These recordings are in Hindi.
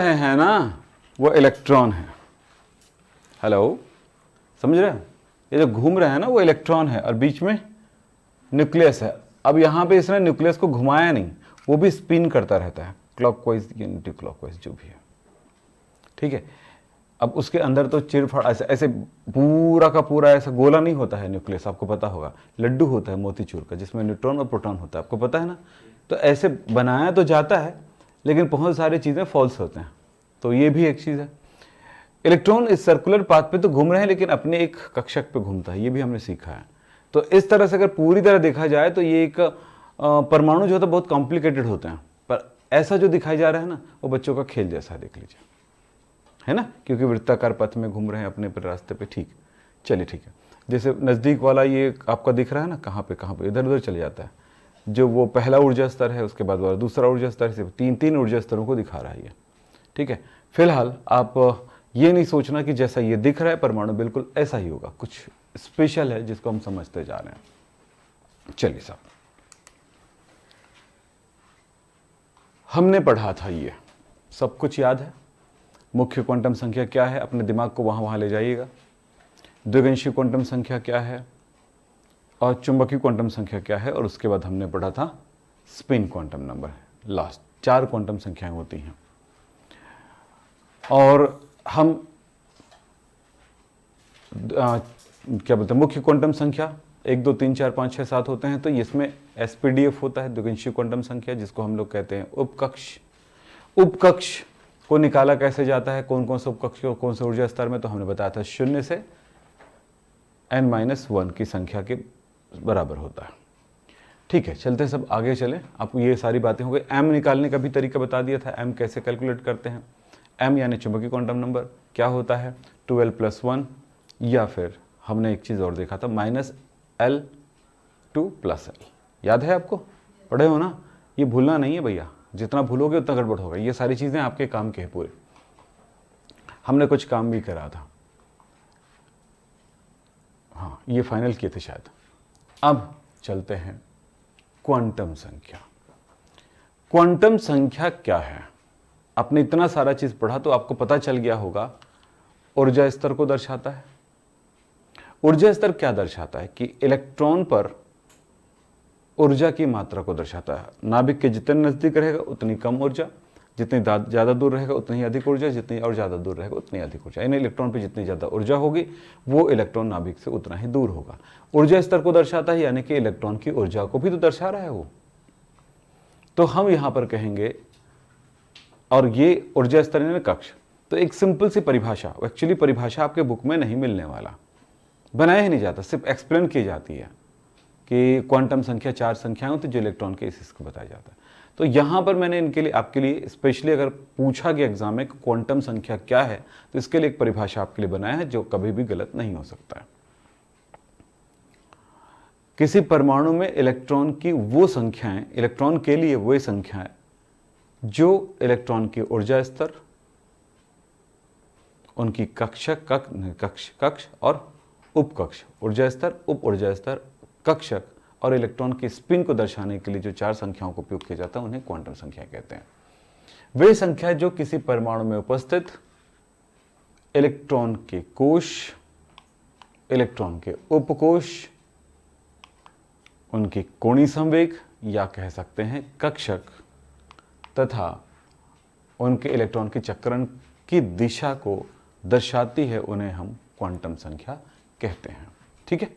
है ना, वो इलेक्ट्रॉन है। हेलो, समझ रहे हैं? ये जो घूम रहे हैं ना वो इलेक्ट्रॉन है और बीच में न्यूक्लियस है। अब यहाँ पे इसने न्यूक्लियस को घुमाया नहीं, वो भी स्पिन करता रहता है क्लॉकवाइज या एंटी क्लॉकवाइज जो भी है, ठीक है। अब उसके अंदर तो चिरफाड़ ऐसे ऐसे पूरा का पूरा ऐसा गोला नहीं होता है न्यूक्लियस, आपको पता होगा। लड्डू होता है मोतीचूर का जिसमें न्यूट्रॉन और प्रोटॉन होता है, आपको पता है ना। तो ऐसे बनाया तो जाता है लेकिन बहुत सारी चीज़ें फॉल्स होते हैं, तो ये भी एक चीज़ है। इलेक्ट्रॉन इस सर्कुलर पाथ पे तो घूम रहे हैं लेकिन अपने एक कक्षक पे घूमता है, ये भी हमने सीखा है। तो इस तरह से अगर पूरी तरह देखा जाए तो ये एक परमाणु जो होता है बहुत कॉम्प्लिकेटेड होते हैं, पर ऐसा जो दिखाई जा रहा है ना वो बच्चों का खेल जैसा है, देख लीजिए, है ना, क्योंकि वृत्ताकार पथ में घूम रहे हैं अपने पर रास्ते पे। ठीक, चलिए ठीक है। जैसे नज़दीक वाला ये आपका दिख रहा है ना, कहाँ पे इधर उधर चले जाता है। जो वो पहला ऊर्जा स्तर है, उसके बाद वाला दूसरा ऊर्जा स्तर, से तीन ऊर्जा स्तरों को दिखा रहा है ये, ठीक है। फिलहाल आप ये नहीं सोचना कि जैसा ये दिख रहा है परमाणु बिल्कुल ऐसा ही होगा, कुछ स्पेशल है जिसको हम समझते जा रहे हैं। चलिए साहब, हमने पढ़ा था ये सब कुछ याद है। मुख्य क्वांटम संख्या क्या है, अपने दिमाग को वहां ले जाइएगा। द्विगंशीय क्वांटम संख्या क्या है और चुंबकीय क्वांटम संख्या क्या है, और उसके बाद हमने पढ़ा था spin quantum number. Last 4 quantum संख्याएं होती हैं और हम क्या बोलते हैं, मुख्य क्वांटम संख्या 1 2 3 4 5 6 7 होते हैं। तो इसमें एसपीडीएफ होता है, द्विगंशीय क्वांटम संख्या, जिसको हम लोग कहते हैं उपकक्ष। उपकक्ष को निकाला कैसे जाता है, कौन कौन से उपकक्ष को कौन से ऊर्जा स्तर में, तो हमने बताया था 0 से n-1 की संख्या के बराबर होता है। ठीक है, चलते सब आगे चले। आपको ये सारी बातें हो गई। m निकालने का भी तरीका बता दिया था, m कैसे कैलकुलेट करते हैं। m यानी चुंबकीय क्वांटम नंबर क्या होता है, 12 + 1, या फिर हमने एक चीज़ और देखा था -L2 + L। याद है आपको, पढ़े हो ना, ये भूलना नहीं है भैया, जितना भूलोगे उतना गड़बड़ होगा। ये सारी चीज़ें आपके काम के हैं पूरे, हमने कुछ काम भी करा था। हाँ, ये फाइनल किए थे शायद। अब चलते हैं क्वांटम संख्या। क्वांटम संख्या क्या है, आपने इतना सारा चीज पढ़ा तो आपको पता चल गया होगा। ऊर्जा स्तर को दर्शाता है। ऊर्जा स्तर क्या दर्शाता है कि इलेक्ट्रॉन पर ऊर्जा की मात्रा को दर्शाता है। नाभिक के जितने नजदीक रहेगा उतनी कम ऊर्जा, जितनी ज़्यादा दूर रहेगा उतनी ही अधिक ऊर्जा, जितनी और ज़्यादा दूर रहेगा उतनी अधिक ऊर्जा। यानी इलेक्ट्रॉन पे जितनी ज़्यादा ऊर्जा होगी वो इलेक्ट्रॉन नाभिक से उतना ही दूर होगा। ऊर्जा स्तर को दर्शाता है, यानी कि इलेक्ट्रॉन की ऊर्जा को भी तो दर्शा रहा है वो। तो हम यहाँ पर कहेंगे, और ये ऊर्जा स्तर यानी कक्ष, तो एक सिंपल सी परिभाषा, एक्चुअली परिभाषा आपके बुक में नहीं मिलने वाला, बनाया ही नहीं जाता, सिर्फ एक्सप्लेन की जाती है कि क्वांटम संख्या 4 संख्याएं होती जो इलेक्ट्रॉन के इसको बताया जाता है। तो यहाँ पर मैंने इनके लिए, आपके लिए स्पेशली अगर पूछा गया एग्जाम में क्वांटम संख्या क्या है, तो इसके लिए एक परिभाषा आपके लिए बनाया है जो कभी भी गलत नहीं हो सकता है। किसी परमाणु में इलेक्ट्रॉन की वो संख्याएं, इलेक्ट्रॉन के लिए वो संख्याएं जो इलेक्ट्रॉन की ऊर्जा स्तर, उनकी कक्ष और उपकक्ष, ऊर्जा स्तर, उप ऊर्जा स्तर, कक्षक और इलेक्ट्रॉन की स्पिन को दर्शाने के लिए जो 4 संख्याओं का उपयोग किया जाता है उन्हें क्वांटम संख्या कहते हैं। वे संख्या जो किसी परमाणु में उपस्थित इलेक्ट्रॉन के कोश, इलेक्ट्रॉन के उपकोश, उनकी कोणीय संवेग या कह सकते हैं कक्षक तथा उनके इलेक्ट्रॉन के चक्रण की दिशा को दर्शाती है, उन्हें हम क्वांटम संख्या कहते हैं। ठीक है,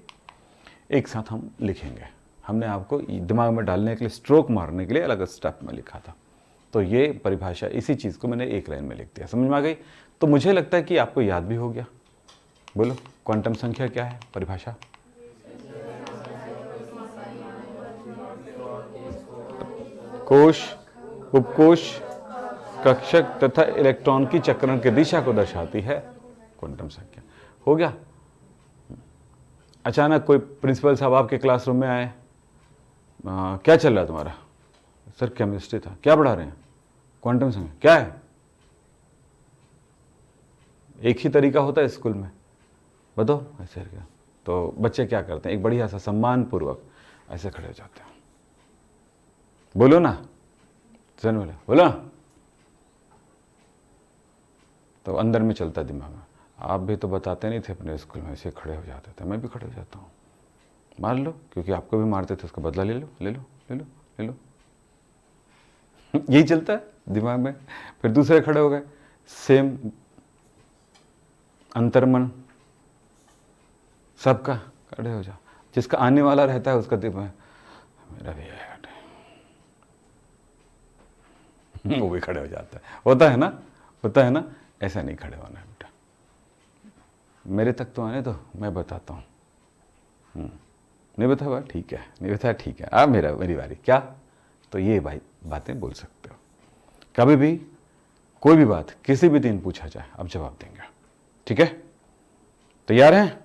एक साथ हम लिखेंगे। हमने आपको दिमाग में डालने के लिए, स्ट्रोक मारने के लिए अलग स्टेप में लिखा था, तो ये परिभाषा, इसी चीज़ को मैंने एक लाइन में लिख दिया। समझ में आ गई? तो मुझे लगता है कि आपको याद भी हो गया। बोलो, क्वांटम संख्या क्या है, परिभाषा? कोश, उपकोश, कक्षक तथा इलेक्ट्रॉन की चक्रण की दिशा को दर्शाती है क्वांटम संख्या। हो गया? अचानक कोई प्रिंसिपल साहब आपके क्लासरूम में आए, क्या चल रहा है तुम्हारा? सर केमिस्ट्री था। क्या पढ़ा रहे हैं? क्वांटम संख्या। क्या है? एक ही तरीका होता है स्कूल में, बताओ ऐसे क्या? तो बच्चे क्या करते हैं, एक बढ़िया सा सम्मान पूर्वक ऐसे खड़े हो जाते हैं। बोलो ना, बोलो ना। तो अंदर में चलता है दिमाग में, आप भी तो बताते नहीं थे अपने स्कूल में, ऐसे खड़े हो जाते थे, मैं भी खड़े हो जाता हूँ, मार लो, क्योंकि आपको भी मारते थे, उसका बदला ले लो ले लो ले लो ले लो। यही चलता है दिमाग में। फिर दूसरे खड़े हो गए, सेम अंतर्मन सबका, खड़े हो जाओ, जिसका आने वाला रहता है उसका दिमाग, मेरा भी है, वो भी खड़े हो जाता है। होता है ना, होता है ना। ऐसा नहीं खड़े होना है बेटा, मेरे तक तो आने दो, मैं बताता हूँ। नहीं बताया ठीक है, नहीं बताया ठीक है, अब मेरी बारी क्या, तो ये भाई बातें बोल सकते हो। कभी भी कोई भी बात किसी भी दिन पूछा जाए, अब जवाब देंगे, ठीक है? तैयार हैं?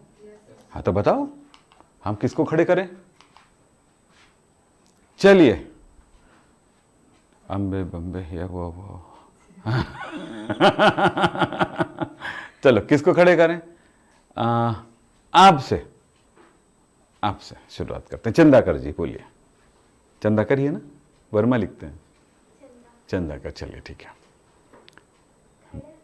हाँ तो बताओ, हम किसको खड़े करें? चलिए, अम्बे बम्बे या वो चलो किसको खड़े करें? आपसे शुरुआत करते हैं। चंदाकर जी बोलिए। चंदाकर ही है ना, वर्मा लिखते हैं, चंदाकर। चलिए ठीक है,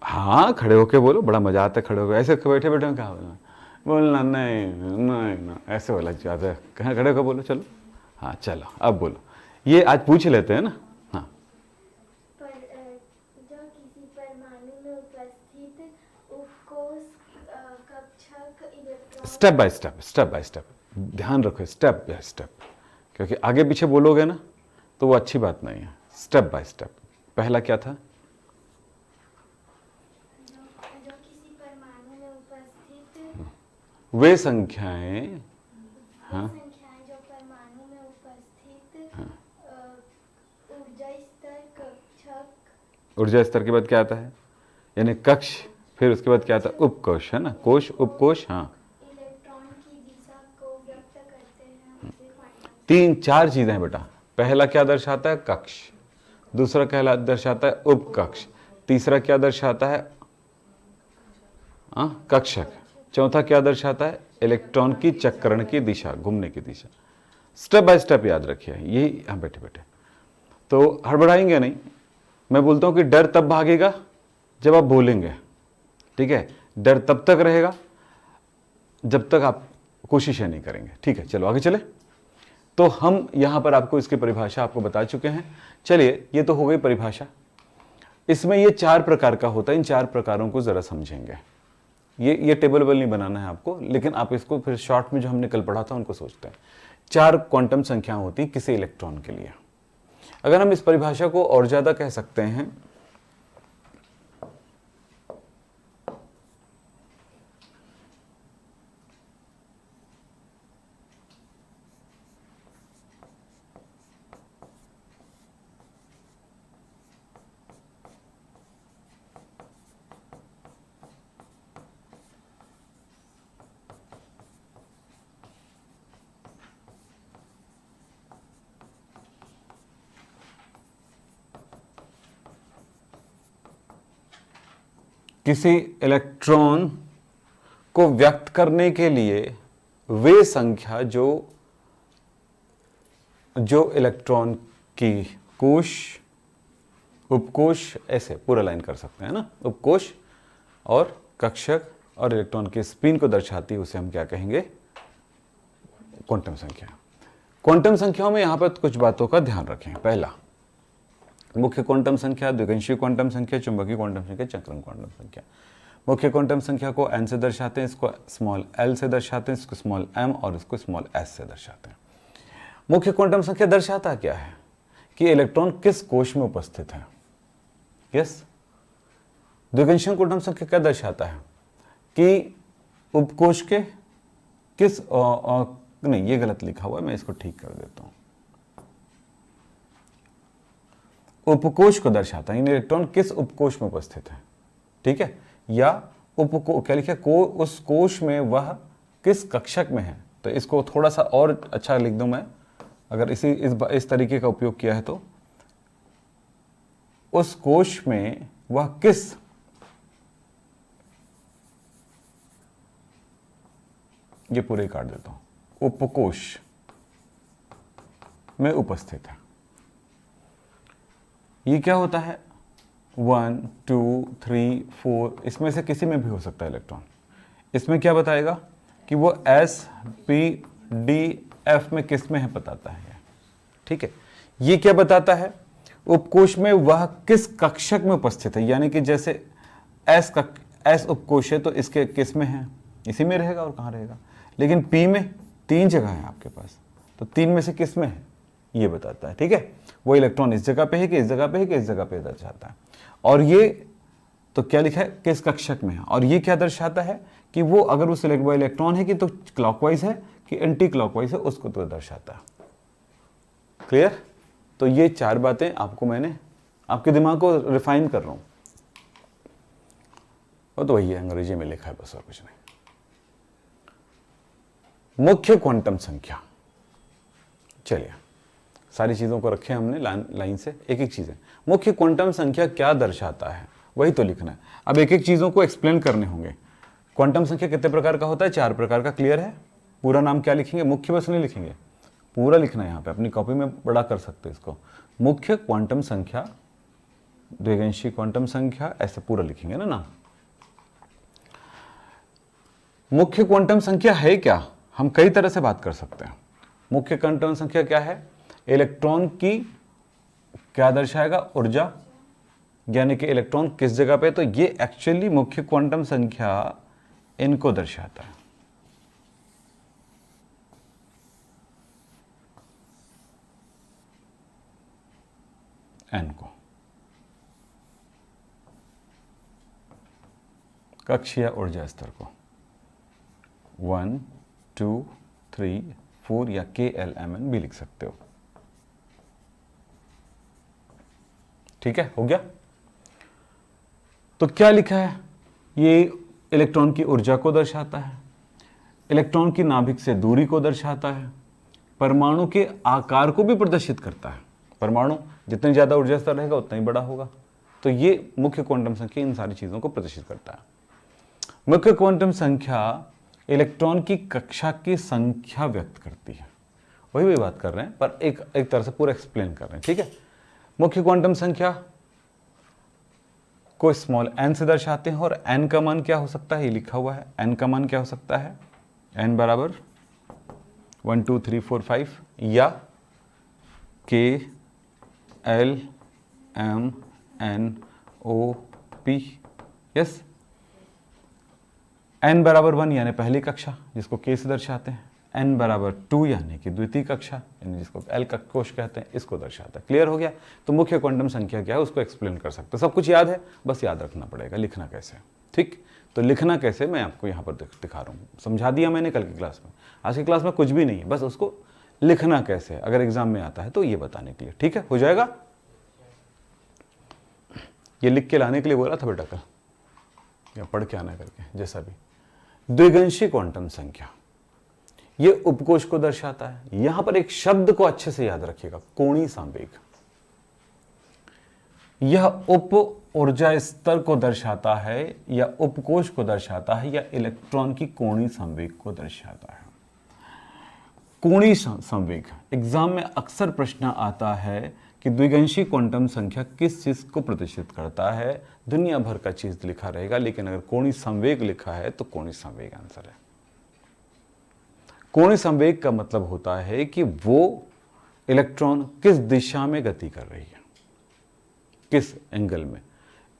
हाँ खड़े होके बोलो, बड़ा मजा आता है खड़े होके। ऐसे बैठे बैठे कहाँ बोलना, नहीं नहीं ना, ऐसे बोला ज़्यादा। कहाँ खड़े होकर बोलो, चलो। हाँ चलो अब बोलो, ये आज पूछ लेते हैं ना। हाँ, जो किसी परमाणु में उपस्थित उपकोष, कक्षक, इलेक्ट्रॉन। स्टेप बाय स्टेप ध्यान रखो, स्टेप बाय स्टेप, क्योंकि आगे पीछे बोलोगे ना तो वो अच्छी बात नहीं है। Step by step. पहला क्या था? जो किसी परमाणु में उपस्थित वे संख्याएं, हाँ, जो परमाणु में उपस्थित ऊर्जा स्तर, कक्षक। ऊर्जा स्तर के बाद क्या आता है? यानी कक्ष, फिर उसके बाद क्या आता है? उपकोष, है ना, कोश उपकोष। हाँ, इलेक्ट्रॉन की दिशा को व्यक्त करते हैं। 3-4 चीजें हैं बेटा। पहला क्या दर्शाता है? कक्ष। दूसरा क्या दर्शाता है? उपकक्ष। तीसरा क्या दर्शाता है? कक्षक। चौथा क्या दर्शाता है? इलेक्ट्रॉन की चक्रण की दिशा, घूमने की दिशा। स्टेप बाय स्टेप याद रखिए, यही। हाँ बैठे बैठे तो हड़बड़ाएंगे नहीं। मैं बोलता हूं कि डर तब भागेगा जब आप बोलेंगे, ठीक है? डर तब तक रहेगा जब तक आप कोशिशें नहीं करेंगे, ठीक है? चलो आगे चले। तो हम यहां पर आपको इसकी परिभाषा आपको बता चुके हैं। चलिए, ये तो हो गई परिभाषा। इसमें ये 4 प्रकार का होता है, इन 4 प्रकारों को जरा समझेंगे। ये टेबल नहीं बनाना है आपको, लेकिन आप इसको फिर शॉर्ट में जो हमने कल पढ़ा था उनको सोचते हैं। 4 क्वांटम संख्या होती किसी इलेक्ट्रॉन के लिए। अगर हम इस परिभाषा को और ज्यादा कह सकते हैं, किसी इलेक्ट्रॉन को व्यक्त करने के लिए वे संख्या जो इलेक्ट्रॉन की कोश, उपकोष, ऐसे पूरा लाइन कर सकते हैं ना, उपकोष और कक्षक और इलेक्ट्रॉन के स्पिन को दर्शाती है, उसे हम क्या कहेंगे? क्वांटम संख्या। क्वांटम संख्याओं में यहां पर कुछ बातों का ध्यान रखें। पहला, मुख्य क्वांटम संख्या, द्विगंशीय क्वांटम संख्या, चुंबकीय क्वांटम संख्या, चक्रण क्वांटम संख्या। मुख्य क्वांटम संख्या को n से दर्शाते हैं, इसको स्मॉल l से दर्शाते हैं, इसको स्मॉल m और इसको स्मॉल s से दर्शाते हैं। मुख्य क्वांटम संख्या दर्शाता क्या है? कि इलेक्ट्रॉन किस कोश में उपस्थित है। यस। द्विगंशीय क्वांटम संख्या क्या दर्शाता है? कि उपकोश के किस नहीं, ये गलत लिखा हुआ है, मैं इसको ठीक कर देता हूं। उपकोश को दर्शाता है, इलेक्ट्रॉन किस उपकोश में उपस्थित है, ठीक है? या क्या लिखा, उस कोश में वह किस कक्षक में है। तो इसको थोड़ा सा और अच्छा लिख दूं मैं, अगर इस तरीके का उपयोग किया है तो, उस कोश में वह किस ये पूरे काट देता हूं, उपकोश में उपस्थित है। ये क्या होता है? 1 2 3 4, इसमें से किसी में भी हो सकता है इलेक्ट्रॉन। इसमें क्या बताएगा कि वो S P D F में किस में है बताता है। ठीक है, ये क्या बताता है, उपकोष में वह किस कक्षक में उपस्थित है, यानी कि जैसे S उपकोष है तो इसके किस में है, इसी में रहेगा और कहाँ रहेगा। लेकिन P में 3 जगह है आपके पास, तो 3 में से किस में है ये बताता है। ठीक है, वो इलेक्ट्रॉन इस जगह पे है कि इस जगह पे है कि इस जगह पे दर्शाता है। और ये तो क्या लिखा है, किस कक्षक में है, और ये क्या दर्शाता है कि वो अगर उस इलेक्ट्रॉन है कि तो क्लॉकवाइज है कि एंटी क्लॉकवाइज है, उसको तो दर्शाता है। क्लियर। तो ये 4 बातें आपको मैंने आपके दिमाग को रिफाइन कर रहा हूं, वो तो वही है, अंग्रेजी में लिखा है बस और कुछ नहीं। मुख्य क्वांटम संख्या, चलिए सारी चीजों को रखे हमने लाइन से, एक एक चीजें। मुख्य क्वांटम संख्या क्या दर्शाता है वही तो लिखना है। अब एक एक चीजों को एक्सप्लेन करने होंगे। क्वांटम संख्या कितने प्रकार का होता है, 4 प्रकार का। क्लियर है। पूरा नाम क्या लिखेंगे, मुख्य बस नहीं लिखेंगे, पूरा लिखना है। यहाँ पे अपनी कॉपी में बड़ा कर सकते हैं इसको, मुख्य क्वांटम संख्या, द्विगंशी क्वांटम संख्या, ऐसे पूरा लिखेंगे ना नाम। मुख्य क्वांटम संख्या है क्या, हम कई तरह से बात कर सकते हैं। मुख्य क्वांटम संख्या क्या है, इलेक्ट्रॉन की क्या दर्शाएगा, ऊर्जा, यानी कि इलेक्ट्रॉन किस जगह पे, तो ये एक्चुअली मुख्य क्वांटम संख्या इनको दर्शाता है। एन को, कक्ष या ऊर्जा स्तर को, 1 2 3 4 या KLMN भी लिख सकते हो। ठीक है, हो गया। तो क्या लिखा है, ये इलेक्ट्रॉन की ऊर्जा को दर्शाता है, इलेक्ट्रॉन की नाभिक से दूरी को दर्शाता है, परमाणु के आकार को भी प्रदर्शित करता है। परमाणु जितनी ज्यादा ऊर्जा स्तर रहेगा उतना ही बड़ा होगा। तो ये मुख्य क्वांटम संख्या इन सारी चीजों को प्रदर्शित करता है। मुख्य क्वांटम संख्या इलेक्ट्रॉन की कक्षा की संख्या व्यक्त करती है। वही बात कर रहे हैं पर एक तरह से पूरा एक्सप्लेन कर रहे हैं। ठीक है, मुख्य क्वांटम संख्या को स्मॉल n से दर्शाते हैं, और n का मान क्या हो सकता है, ये लिखा हुआ है। n का मान क्या हो सकता है, n बराबर 1 2 3 4 5 या K L M N O P। Yes, n बराबर 1 यानी पहली कक्षा जिसको K से दर्शाते हैं, n बराबर 2 यानी कि द्वितीय कक्षा यानी जिसको L का कोश कहते हैं, इसको दर्शाता है। क्लियर हो गया। तो मुख्य क्वांटम संख्या क्या है उसको एक्सप्लेन कर सकते हैं। सब कुछ याद है, बस याद रखना पड़ेगा लिखना कैसे। ठीक, तो लिखना कैसे मैं आपको यहाँ पर दिखा रहा हूँ। समझा दिया मैंने कल की क्लास में, आज की क्लास में कुछ भी नहीं है, बस उसको लिखना कैसे अगर एग्जाम में आता है तो ये बताने के लिए। ठीक है, हो जाएगा। ये लिख के लाने के लिए बोला था बेटा कल, या पढ़ के आना करके, जैसा भी। द्विगंशी क्वांटम संख्या ये उपकोष को दर्शाता है। यहां पर एक शब्द को अच्छे से याद रखिएगा, कोणीय संवेग। यह उप ऊर्जा स्तर को दर्शाता है या उपकोष को दर्शाता है या इलेक्ट्रॉन की कोणीय संवेग को दर्शाता है। कोणीय संवेग, एग्जाम में अक्सर प्रश्न आता है कि द्विगंशी क्वांटम संख्या किस चीज को प्रदर्शित करता है। दुनिया भर का चीज लिखा रहेगा, लेकिन अगर कोणीय संवेग लिखा है तो कोणीय संवेग आंसर है। कोणीय संवेग का मतलब होता है कि वो इलेक्ट्रॉन किस दिशा में गति कर रही है, किस एंगल में,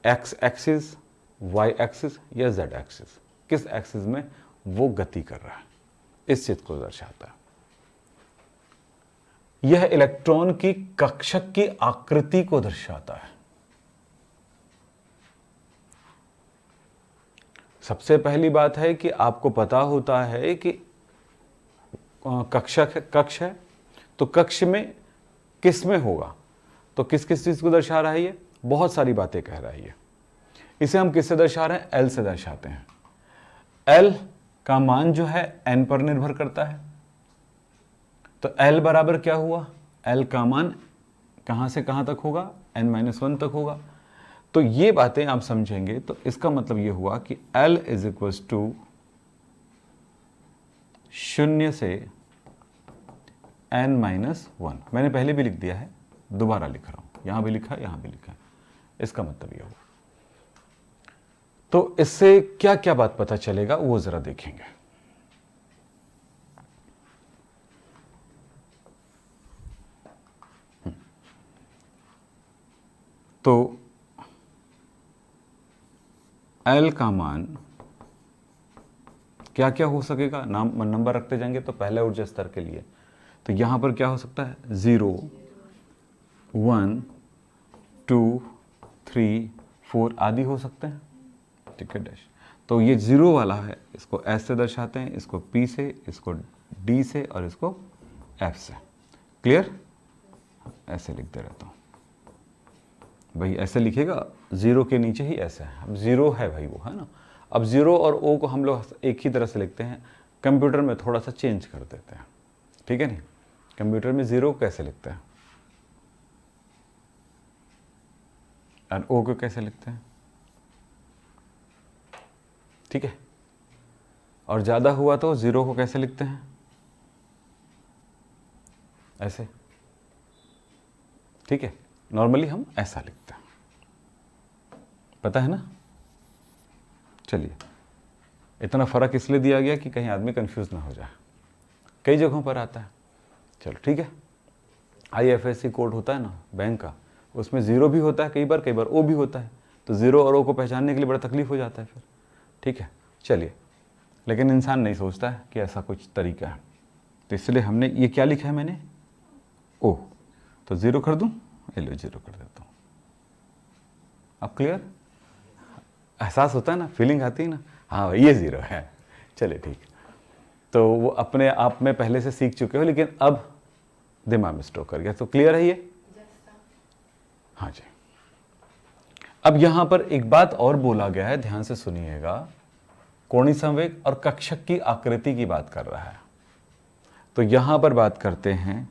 एक्स एक्सिस, वाई एक्सिस या जेड एक्सिस, किस एक्सिस में वो गति कर रहा है, इस चीज को दर्शाता है। यह इलेक्ट्रॉन की कक्षक की आकृति को दर्शाता है। सबसे पहली बात है कि आपको पता होता है कि कक्ष है तो कक्ष में किस में होगा, तो किस किस चीज को दर्शा रहा है, ये बहुत सारी बातें कह रहा है। ये इसे हम किससे दर्शा रहे हैं, एल से दर्शाते हैं। एल का मान जो है एन पर निर्भर करता है, तो एल बराबर क्या हुआ, एल का मान कहां से कहां तक होगा, n-1 तक होगा। तो ये बातें आप समझेंगे तो इसका मतलब ये हुआ कि L इज इक्वल टू 0 से n-1। मैंने पहले भी लिख दिया है, दोबारा लिख रहा हूं, यहां भी लिखा, यहां भी लिखा है। इसका मतलब ये हुआ। तो इससे क्या क्या बात पता चलेगा वो जरा देखेंगे। तो L का मान क्या क्या हो सकेगा, नाम नंबर रखते जाएंगे तो पहले ऊर्जा स्तर के लिए तो यहां पर क्या हो सकता है 0 1 2 3 4 आदि हो सकते हैं, ठीक है डैश। तो ये 0 वाला है, इसको S से दर्शाते हैं, इसको P से, इसको D से और इसको F से। क्लियर? ऐसे लिखते रहता हूं भाई, ऐसे लिखेगा, 0 के नीचे ही ऐसे है। अब 0 है भाई वो, है ना। अब 0 और O को हम लोग एक ही तरह से लिखते हैं, कंप्यूटर में थोड़ा सा चेंज कर देते हैं, ठीक है नहीं। कंप्यूटर में 0 कैसे लिखते हैं और O को कैसे लिखते हैं, ठीक है। और ज़्यादा हुआ तो 0 को कैसे लिखते हैं, ऐसे, ठीक है। नॉर्मली हम ऐसा लिखते हैं, पता है ना। चलिए, इतना फ़र्क इसलिए दिया गया कि कहीं आदमी कंफ्यूज ना हो जाए, कई जगहों पर आता है। चलो ठीक है, IFSC कोड होता है ना बैंक का, उसमें 0 भी होता है कई बार O भी होता है, तो 0 और O को पहचानने के लिए बड़ा तकलीफ हो जाता है फिर, ठीक है। चलिए, लेकिन इंसान नहीं सोचता है कि ऐसा कुछ तरीका है, तो इसलिए हमने ये क्या लिखा है मैंने, O, तो 0 कर दूं, लो 0 कर देता हूँ। अब क्लियर, एहसास होता है ना, फीलिंग आती है ना, हाँ भाई ये 0 है। चलिए ठीक, तो वो अपने आप में पहले से सीख चुके हो, लेकिन अब दिमाग में स्टोर कर गया, तो क्लियर है ये। हाँ जी। अब यहां पर एक बात और बोला गया है, ध्यान से सुनिएगा। कोणीय संवेग और कक्षक की आकृति की बात कर रहा है, तो यहां पर बात करते हैं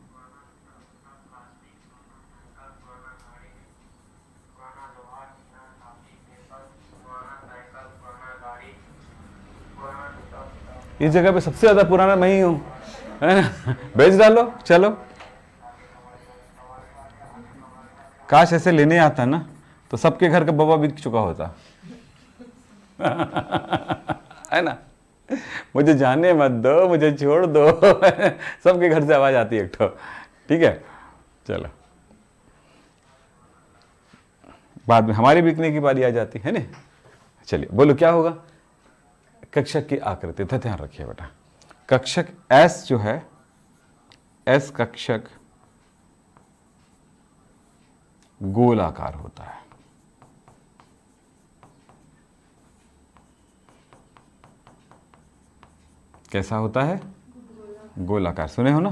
इस जगह पे सबसे ज्यादा पुराना मैं ही हूं, है ना। बेच डालो, चलो। काश ऐसे लेने आता ना तो सबके घर का बाबा बिक चुका होता। है ना, मुझे जाने मत दो, मुझे छोड़ दो। सबके घर से आवाज आती है एक ठो, ठीक है। चलो, बाद में हमारी बिकने की बारी आ जाती है ना। चलिए बोलो क्या होगा, कक्षक की आकृति, तो ध्यान रखिए बेटा, कक्षक S जो है, S कक्षक गोलाकार होता है। कैसा होता है, गोलाकार, सुने हो ना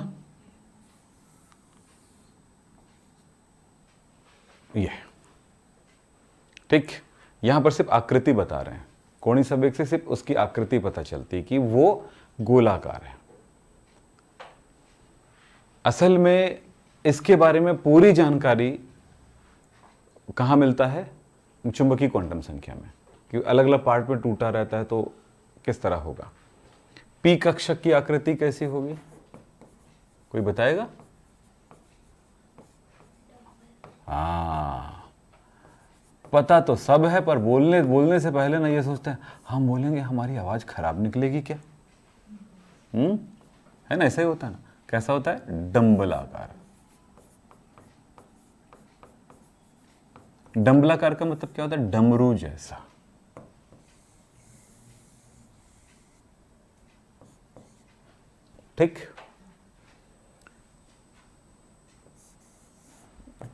ये, ठीक। यहां पर सिर्फ आकृति बता रहे हैं, कोणीय संवेग से सिर्फ उसकी आकृति पता चलती है कि वो गोलाकार है। असल में इसके बारे में पूरी जानकारी कहाँ मिलता है, चुंबकीय क्वांटम संख्या में, कि अलग अलग पार्ट में टूटा रहता है तो किस तरह होगा। P कक्षक की आकृति कैसी होगी, कोई बताएगा। हाँ, पता तो सब है, पर बोलने से पहले ना ये सोचते हैं हम बोलेंगे हमारी आवाज खराब निकलेगी क्या, है ना। ऐसा ही होता है ना। कैसा होता है, डंबलाकार। डंबलाकार का मतलब क्या होता है, डमरू जैसा। ठीक।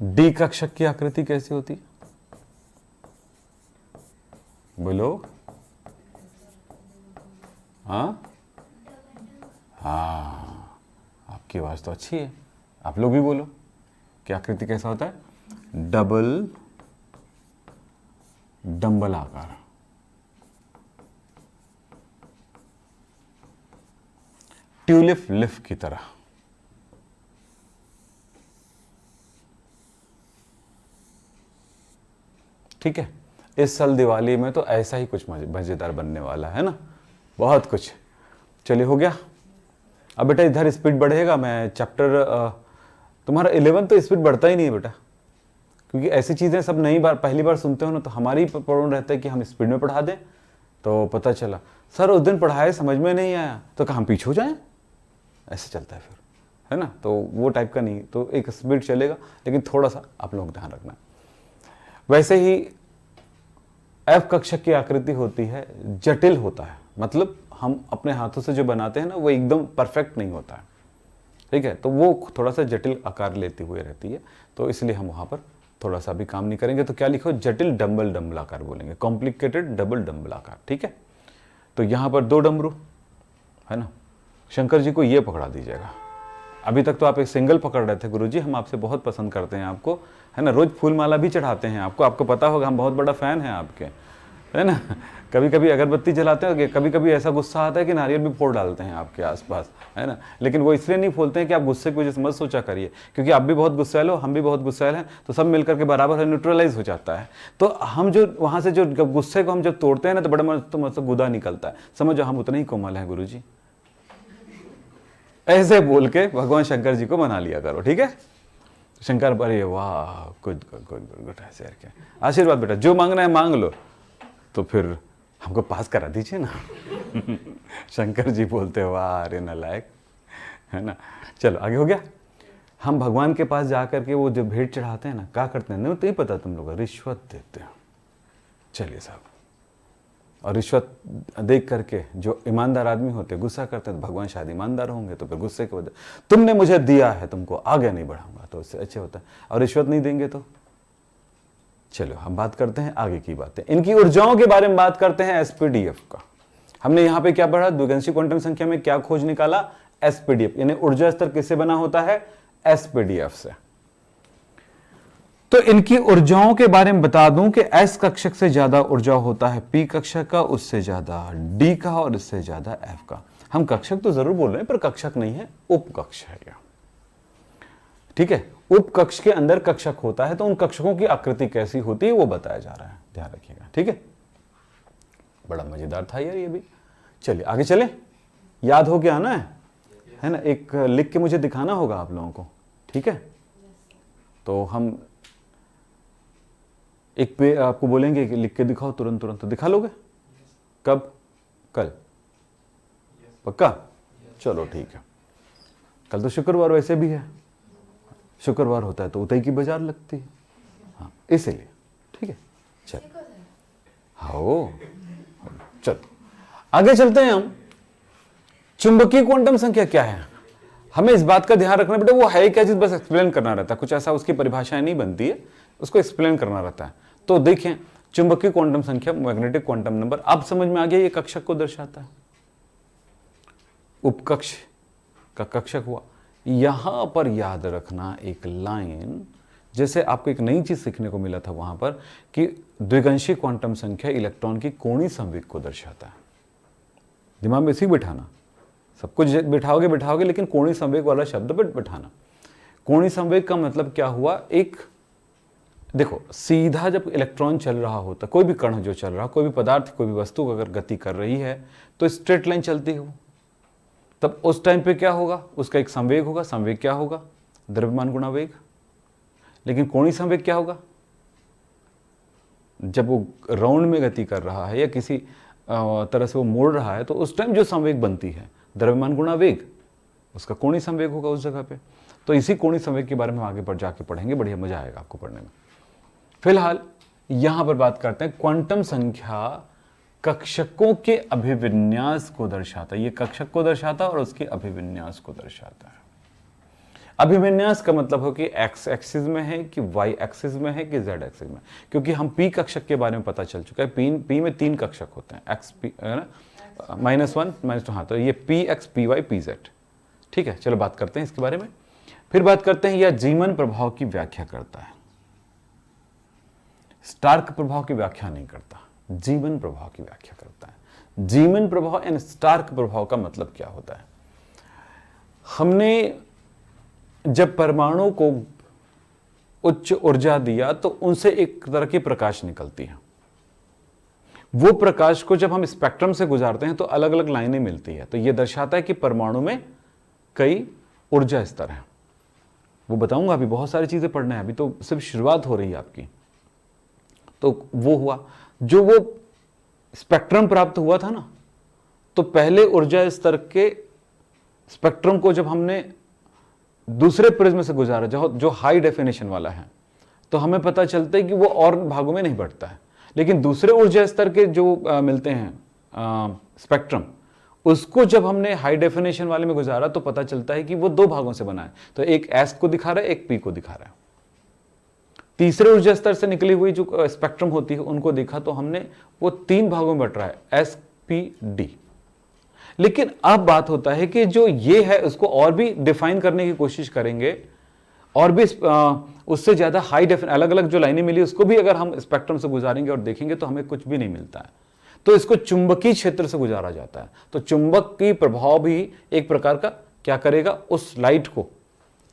डी कक्षक की आकृति कैसी होती, बोलो। हाँ हाँ, आपकी आवाज तो अच्छी है, आप लोग भी बोलो कि आकृति कैसा होता है, डबल डंबलाकार। ट्यूलिप लिफ की तरह। ठीक है, इस साल दिवाली में तो ऐसा ही कुछ मजेदार बनने वाला है ना, बहुत कुछ। चलिए हो गया। अब बेटा इधर स्पीड बढ़ेगा, मैं चैप्टर तुम्हारा 11 तो स्पीड बढ़ता ही नहीं है बेटा, क्योंकि ऐसी चीज़ें सब नई बार पहली बार सुनते हो ना, तो हमारी प्रॉब्लम रहता है कि हम स्पीड में पढ़ा दें। तो पता चला सर उस दिन पढ़ाए समझ में नहीं आया, तो कहाँ हम पीछे हो जाएं, ऐसे चलता है फिर, है ना। तो वो टाइप का नहीं, तो एक स्पीड चलेगा, लेकिन थोड़ा सा आप लोग ध्यान रखना। वैसे ही एफ कक्षक की आकृति होती है, जटिल होता है, मतलब हम अपने हाथों से जो बनाते हैं ना वो एकदम परफेक्ट नहीं होता है, ठीक है। तो वो थोड़ा सा जटिल आकार लेती हुई रहती है, तो इसलिए हम वहाँ पर थोड़ा सा भी काम नहीं करेंगे। तो क्या लिखो, जटिल डम्बल डम्बलाकार बोलेंगे, कॉम्प्लिकेटेड डबल डम्बलाकार, ठीक है। तो यहाँ पर 2 डमरू है ना, शंकर जी को ये पकड़ा दीजिएगा। अभी तक तो आप एक सिंगल पकड़ रहे थे, गुरुजी हम आपसे बहुत पसंद करते हैं आपको, है ना, रोज फूल माला भी चढ़ाते हैं आपको, आपको पता होगा हम बहुत बड़ा फैन हैं आपके, है ना। कभी कभी अगरबत्ती जलाते हैं, कभी कभी ऐसा गुस्सा आता है कि नारियल भी फोड़ डालते हैं आपके आसपास, है ना। लेकिन वो इसलिए नहीं फोड़ते हैं कि आप गुस्से की वजह से मत सोचा करिए, क्योंकि आप भी बहुत गुस्सैल हो, हम भी बहुत गुस्सैल हैं, तो सब मिलकर के बराबर न्यूट्रलाइज हो जाता है। तो हम जो वहाँ से जो गुस्से को हम जब तोड़ते हैं ना, तो बड़ा मतलब गुदा निकलता है, समझो हम उतने ही कोमल हैं गुरुजी। ऐसे बोल के भगवान शंकर जी को मना लिया करो, ठीक है। शंकर अरे वाह good good good good good, ऐसे करके आशीर्वाद बेटा, जो मांगना है मांग लो, तो फिर हमको पास करा दीजिए ना। शंकर जी बोलते वाह अरे नालायक, है ना। चलो आगे हो गया। हम भगवान के पास जाकर के वो जो भेंट चढ़ाते हैं ना, क्या करते हैं नहीं पता तुम लोग, रिश्वत देते हैं। चलिए साहब, और रिश्वत देख करके जो ईमानदार आदमी होते हैं गुस्सा करते हैं, तो भगवान शायद ईमानदार होंगे, तो फिर गुस्से की वजह तुमने मुझे दिया है, तुमको आगे नहीं बढ़ाऊंगा, तो इससे अच्छे होता है। और रिश्वत नहीं देंगे तो चलो हम बात करते हैं आगे की बातें, इनकी ऊर्जाओं के बारे में बात करते हैं, एसपीडीएफ का। हमने यहां पे क्या पढ़ा, द्विगंशी क्वांटम संख्या में क्या खोज निकाला, एसपीडीएफ, यानी ऊर्जा स्तर किससे बना होता है, एसपीडीएफ से। तो इनकी ऊर्जाओं के बारे में बता दूं कि एस कक्षक से ज्यादा ऊर्जा होता है पी कक्षक का, उससे ज्यादा डी का, और इससे ज्यादा एफ का। हम कक्षक तो जरूर बोल रहे हैं, पर कक्षक नहीं है, उपकक्ष है यह, ठीक है। उपकक्ष के अंदर कक्षक होता है, तो उन कक्षकों की आकृति कैसी होती है वो बताया जा रहा है, ध्यान रखिएगा, ठीक है। बड़ा मजेदार था यार ये भी। चलिए आगे चले, याद हो गया ना, है ना। एक लिख के मुझे दिखाना होगा आप लोगों को, ठीक है। तो हम एक पे आपको बोलेंगे कि लिख के दिखाओ, तुरंत तुरंत तो दिखा लोगे, कब, कल, पक्का, चलो ठीक है। कल तो शुक्रवार वैसे भी है, शुक्रवार होता है तो उतई की बाजार लगती है, हाँ इसीलिए, ठीक है। चल हाँ चलो आगे चलते हैं हम। चुंबकीय क्वांटम संख्या क्या है, हमें इस बात का ध्यान रखना बेटा, वो है क्या चीज, बस एक्सप्लेन करना रहता है, कुछ ऐसा उसकी परिभाषाएं नहीं बनती है, उसको एक्सप्लेन करना रहता है। तो देखें, चुंबकीय क्वांटम संख्या, मैग्नेटिक क्वांटम नंबर, आप समझ में आ गया, ये कक्षक को दर्शाता है, उपकक्ष का कक्षक हुआ। यहां पर याद रखना एक लाइन, जैसे आपको एक नई चीज सीखने को मिला था वहां पर, कि द्विगंशी क्वांटम संख्या इलेक्ट्रॉन की कोणीय संवेग को दर्शाता है। दिमाग में इसी बिठाना, सब कुछ बिठाओगे बिठाओगे, लेकिन कोणीय संवेग वाला शब्द बिठाना। कोणीय संवेग का मतलब क्या हुआ, एक देखो सीधा जब इलेक्ट्रॉन चल रहा होता, कोई भी कण जो चल रहा, कोई भी पदार्थ, कोई भी वस्तु अगर गति कर रही है, तो स्ट्रेट लाइन चलती है वो, तब उस टाइम पे क्या होगा, उसका एक संवेग होगा। संवेग क्या होगा, द्रव्यमान गुणा वेग। लेकिन कोणीय संवेग क्या होगा, जब वो राउंड में गति कर रहा है या किसी तरह से वो मोड़ रहा है, तो उस टाइम जो संवेग बनती है द्रव्यमान गुणा वेग, उसका कोणीय संवेग होगा उस जगह पे। तो इसी कोणीय संवेग के बारे में आगे बढ़ जाके पढ़ेंगे, बढ़िया मजा आएगा आपको पढ़ने में। फिलहाल यहां पर बात करते हैं, क्वांटम संख्या कक्षकों के अभिविन्यास को दर्शाता है। ये कक्षक को दर्शाता है और उसके अभिविन्यास को दर्शाता है। अभिविन्यास का मतलब हो कि एक्स एक्सिस में है कि वाई एक्सिस में है कि जेड एक्सिस में, क्योंकि हम पी कक्षक के बारे में पता चल चुका है। पी में 3 कक्षक होते हैं, एक्स पी है ना, -1 -2, हाँ, तो ये P X P Y P Z, ठीक है। चलो बात करते हैं इसके बारे में। फिर बात करते हैं, यह जीवन प्रभाव की व्याख्या करता है, स्टार्क प्रभाव की व्याख्या नहीं करता, जीवन प्रभाव की व्याख्या करता है। जीवन प्रभाव एंड स्टार्क प्रभाव का मतलब क्या होता है, हमने जब परमाणु को उच्च ऊर्जा दिया तो उनसे एक तरह की प्रकाश निकलती है। वो प्रकाश को जब हम स्पेक्ट्रम से गुजारते हैं तो अलग अलग लाइनें मिलती है। तो यह दर्शाता है कि परमाणु में कई ऊर्जा स्तर हैं। वो बताऊंगा, अभी बहुत सारी चीज़ें पढ़ना है, अभी तो सिर्फ शुरुआत हो रही है आपकी। तो वो हुआ, जो वो स्पेक्ट्रम प्राप्त हुआ था ना, तो पहले ऊर्जा स्तर के स्पेक्ट्रम को जब हमने दूसरे प्रिज्म से गुजारा, जो हाई डेफिनेशन वाला है, तो हमें पता चलता है कि वो और भागों में नहीं बढ़ता है। लेकिन दूसरे ऊर्जा स्तर के जो मिलते हैं स्पेक्ट्रम, उसको जब हमने हाई डेफिनेशन वाले में गुजारा तो पता चलता है कि वो दो भागों से बना है। तो एक एस को दिखा रहा है, एक पी को दिखा रहा है। तीसरे ऊर्जा स्तर से निकली हुई जो स्पेक्ट्रम होती है उनको देखा तो हमने वो तीन भागों में बट रहा है, एस पी डी। लेकिन अब बात होता है कि जो ये है उसको और भी डिफाइन करने की कोशिश करेंगे, और भी उससे ज्यादा हाई डेफिनेशन अलग अलग जो लाइनें मिली उसको भी अगर हम स्पेक्ट्रम से गुजारेंगे और देखेंगे तो हमें कुछ भी नहीं मिलता है। तो इसको चुंबकीय क्षेत्र से गुजारा जाता है। तो चुंबक की प्रभाव भी एक प्रकार का क्या करेगा, उस लाइट को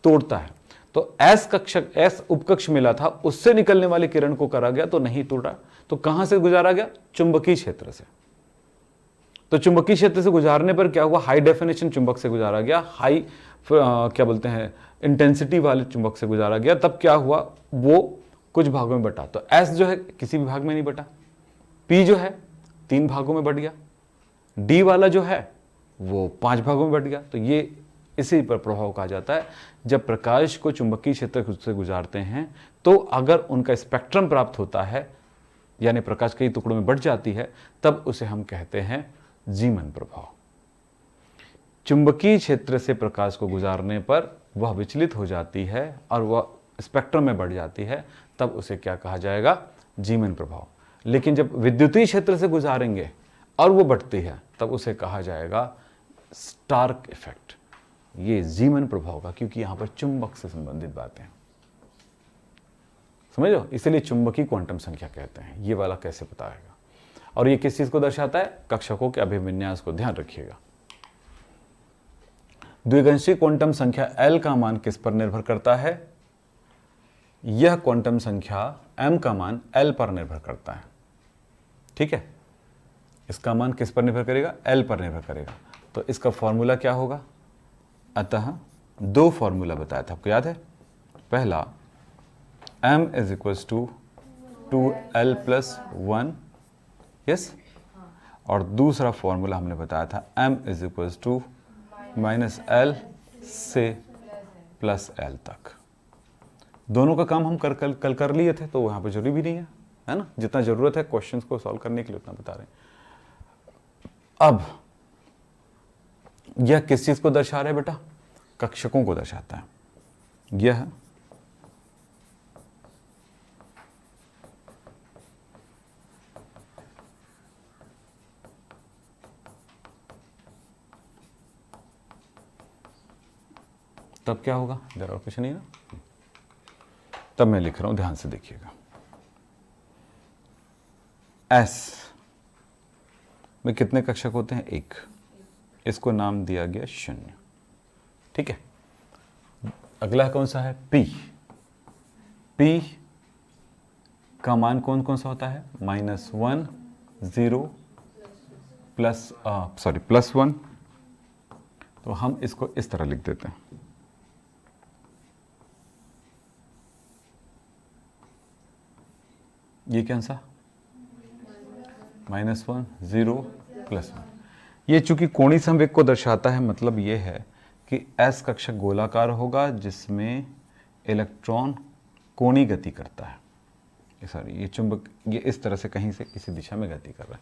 तोड़ता है। तो एस उपकक्ष मिला था, उससे निकलने वाली किरण को करा गया तो नहीं तोड़ा। तो कहां से गुजारा गया, चुंबकीय क्षेत्र से। तो चुंबकीय क्षेत्र से गुजारने पर क्या हुआ, हाई डेफिनेशन चुंबक से गुजारा गया, हाई क्या बोलते हैं इंटेंसिटी वाले चुंबक से गुजारा गया। तब क्या हुआ, वो कुछ भागों में बटा। तो एस जो है किसी भी भाग में नहीं बटा, पी जो है 3 भागों में बट गया, डी वाला जो है वो 5 भागों में बट गया। तो ये इसी पर प्रभाव कहा जाता है। जब प्रकाश को चुंबकीय क्षेत्र से गुजारते हैं तो अगर उनका स्पेक्ट्रम प्राप्त होता है, यानी प्रकाश कई टुकड़ों में बट जाती है, तब उसे हम कहते हैं जीमन प्रभाव। चुंबकीय क्षेत्र से प्रकाश को गुजारने पर वह विचलित हो जाती है और वह स्पेक्ट्रम में बढ़ जाती है, तब उसे क्या कहा जाएगा, जीमन प्रभाव। लेकिन जब विद्युतीय क्षेत्र से गुजारेंगे और वो बढ़ती है तब उसे कहा जाएगा स्टार्क इफेक्ट। ये जीमन प्रभाव का, क्योंकि यहां पर चुंबक से संबंधित बातें हैं, समझो, इसलिए चुंबकीय क्वांटम संख्या कहते हैं। ये वाला कैसे पता आएगा, और ये किस चीज को दर्शाता है, कक्षकों के अभिविन्यास को ध्यान रखिएगा। द्विगंशीय क्वांटम संख्या L का मान किस पर निर्भर करता है, यह क्वांटम संख्या M का मान L पर निर्भर करता है। ठीक है, इसका मान किस पर निर्भर करेगा, L पर निर्भर करेगा। तो इसका फॉर्मूला क्या होगा, अतः 2 फॉर्मूला बताया था आपको, याद है। पहला M is equals to 2L + 1, yes. और दूसरा फॉर्मूला हमने बताया था M is equals to -L से +L तक। दोनों का काम हम कल कर लिए थे, तो वहां पर जरूरी भी नहीं है ना। जितना जरूरत है क्वेश्चंस को सॉल्व करने के लिए उतना बता रहे हैं। अब यह किस चीज को दर्शा रहा है बेटा, कक्षकों को दर्शाता है। यह तब क्या होगा, इधर और कुछ नहीं ना, तब मैं लिख रहा हूं, ध्यान से देखिएगा। एस में कितने कक्षक होते हैं, 1। इसको नाम दिया गया 0। ठीक है, अगला कौन सा है, पी। पी का मान कौन कौन सा होता है, -1 0 +1। तो हम इसको इस तरह लिख देते हैं, ये क्या सा, -1 0 +1। ये चूंकि कोणीय संवेग को दर्शाता है, मतलब ये है कि एस कक्षक गोलाकार होगा जिसमें इलेक्ट्रॉन कोणीय गति करता है। सॉरी, ये चुंबक ये इस तरह से कहीं से किसी दिशा में गति कर रहा है।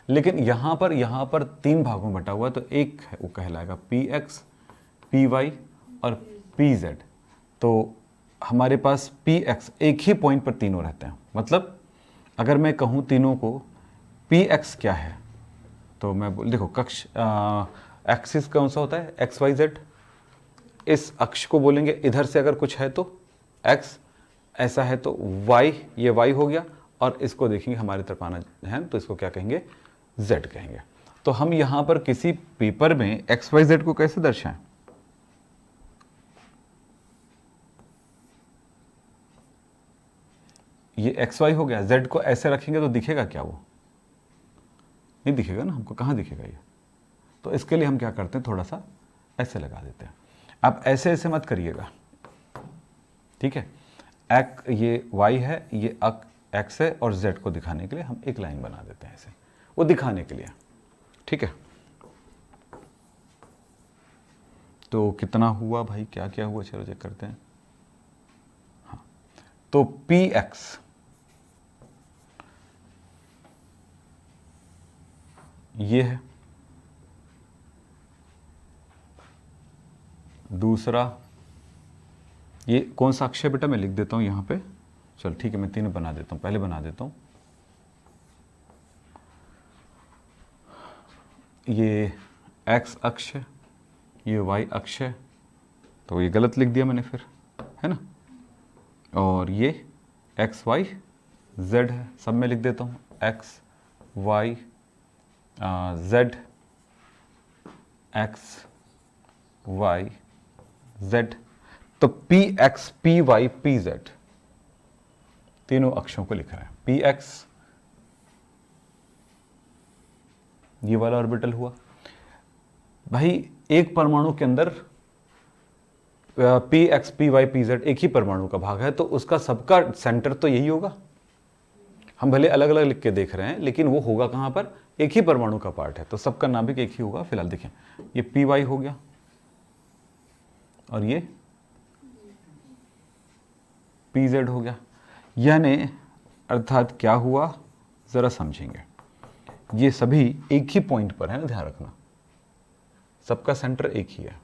लेकिन यहाँ पर 3 भागों में बटा हुआ है, तो एक है वो कहलाएगा px, py और pz। तो हमारे पास px एक ही पॉइंट पर तीनों रहते हैं। मतलब अगर मैं कहूँ तीनों को px क्या है, तो मैं देखो कक्ष एक्सिस कौन सा होता है, एक्स वाई जेड। इस अक्ष को बोलेंगे, इधर से अगर कुछ है तो x, ऐसा है तो y, ये y हो गया। और इसको देखेंगे हमारी तरफ आना है तो इसको क्या कहेंगे, z कहेंगे। तो हम यहां पर किसी पेपर में एक्स वाई जेड को कैसे दर्शाएं, ये एक्स वाई हो गया, z को ऐसे रखेंगे तो दिखेगा क्या, वो नहीं दिखेगा ना, हमको कहाँ दिखेगा ये। तो इसके लिए हम क्या करते हैं, थोड़ा सा ऐसे लगा देते हैं। आप ऐसे ऐसे मत करिएगा, ठीक है। ये y है, ये x है, और z को दिखाने के लिए हम एक लाइन बना देते हैं ऐसे, वो दिखाने के लिए, ठीक है। तो कितना हुआ भाई, क्या क्या हुआ, चलो चेक करते हैं। हाँ, तो px ये है, दूसरा ये कौन सा अक्ष है बेटा, मैं लिख देता हूं यहां पे, चल ठीक है, मैं तीनों बना देता हूं, पहले बना देता हूं। ये x अक्ष है, ये y अक्ष है, तो ये गलत लिख दिया मैंने फिर, है ना। और ये x y z है, सब में लिख देता हूँ, x y z, x y z। तो px py pz तीनों अक्षों को लिख रहा है। px ये वाला ऑर्बिटल हुआ भाई, एक परमाणु के अंदर px py pz एक ही परमाणु का भाग है, तो उसका सबका सेंटर तो यही होगा। हम भले अलग अलग लिख के देख रहे हैं, लेकिन वो होगा कहां पर, एक ही परमाणु का पार्ट है, तो सबका नाभिक एक ही होगा। फिलहाल देखें, ये py हो गया और ये pz हो गया, यानी अर्थात क्या हुआ जरा समझेंगे, ये सभी एक ही पॉइंट पर है ना, ध्यान रखना, सबका सेंटर एक ही है।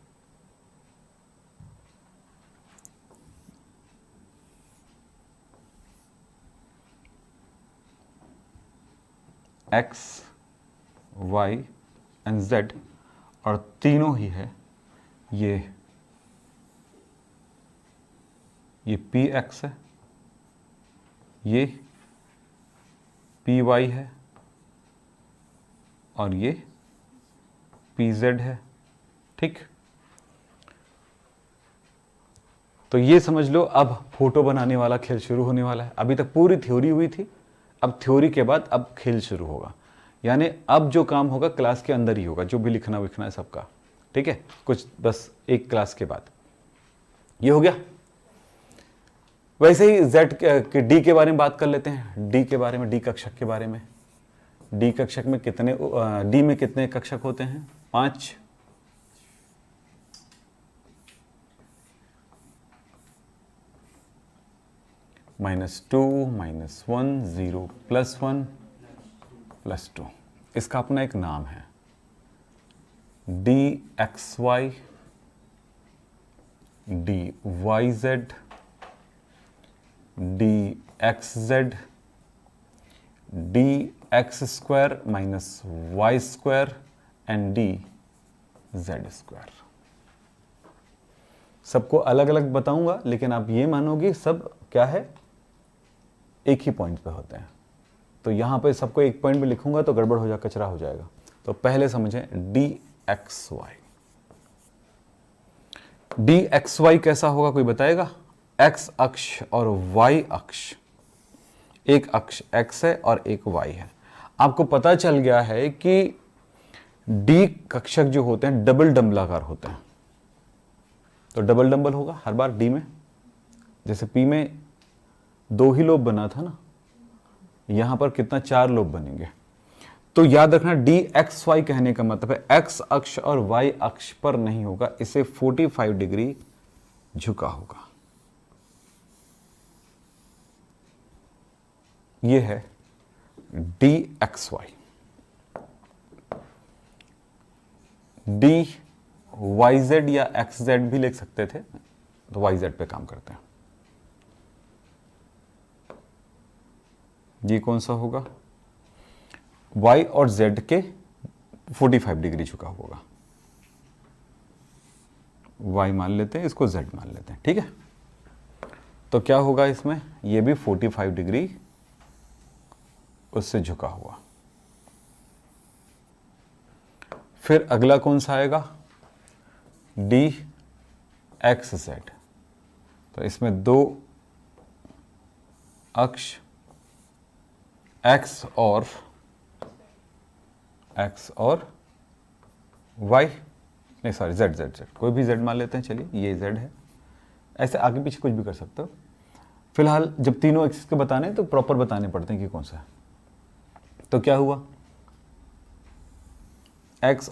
x y एंड z, और तीनों ही है, ये px है, ये py है, और ये pz है, ठीक। तो ये समझ लो, अब फोटो बनाने वाला खेल शुरू होने वाला है। अभी तक पूरी थ्योरी हुई थी, अब थ्योरी के बाद अब खेल शुरू होगा, यानी अब जो काम होगा क्लास के अंदर ही होगा, जो भी लिखना विखना है सबका, ठीक है, कुछ बस एक क्लास के बाद। ये हो गया। वैसे ही z के d के बारे में बात कर लेते हैं, d के बारे में, d कक्षक के बारे में। d कक्षक में कितने d में कितने कक्षक होते हैं, 5। -2 -1 0 +1 +2, इसका अपना एक नाम है, dxy dyz dxz dx² -y² and dz²। सबको अलग अलग बताऊंगा, लेकिन आप ये मानोगे सब क्या है, एक ही पॉइंट पे होते हैं। तो यहां पे सबको एक पॉइंट पे लिखूंगा तो गड़बड़ हो जाएगा, कचरा हो जाएगा। तो पहले समझें dxy। dxy कैसा होगा, कोई बताएगा? x अक्ष और y अक्ष, एक अक्ष x है और एक y है। आपको पता चल गया है कि d कक्षक जो होते हैं डबल डंबलाकार होते हैं, तो डबल डंबल होगा हर बार d में। जैसे p में 2 ही लोब बना था ना, यहां पर कितना, 4 लोब बनेंगे। तो याद रखना dxy कहने का मतलब है x अक्ष और y अक्ष पर नहीं होगा, इसे 45 डिग्री झुका होगा। ये है dxy। dyz या xz भी लिख सकते थे, तो yz पे काम करते हैं। ये कौन सा होगा, y और z के 45 डिग्री झुका होगा। y मान लेते हैं, इसको z मान लेते हैं, ठीक है। तो क्या होगा इसमें, ये भी 45 डिग्री उससे झुका हुआ। फिर अगला कौन सा आएगा, dxz। तो इसमें 2 अक्ष x और y, नहीं सॉरी z, कोई भी z मान लेते हैं, चलिए ये z है, ऐसे आगे पीछे कुछ भी कर सकते हो। फिलहाल जब तीनों एक्सिस के बताने तो प्रॉपर बताने पड़ते हैं कि कौन सा है। तो क्या हुआ, एक्स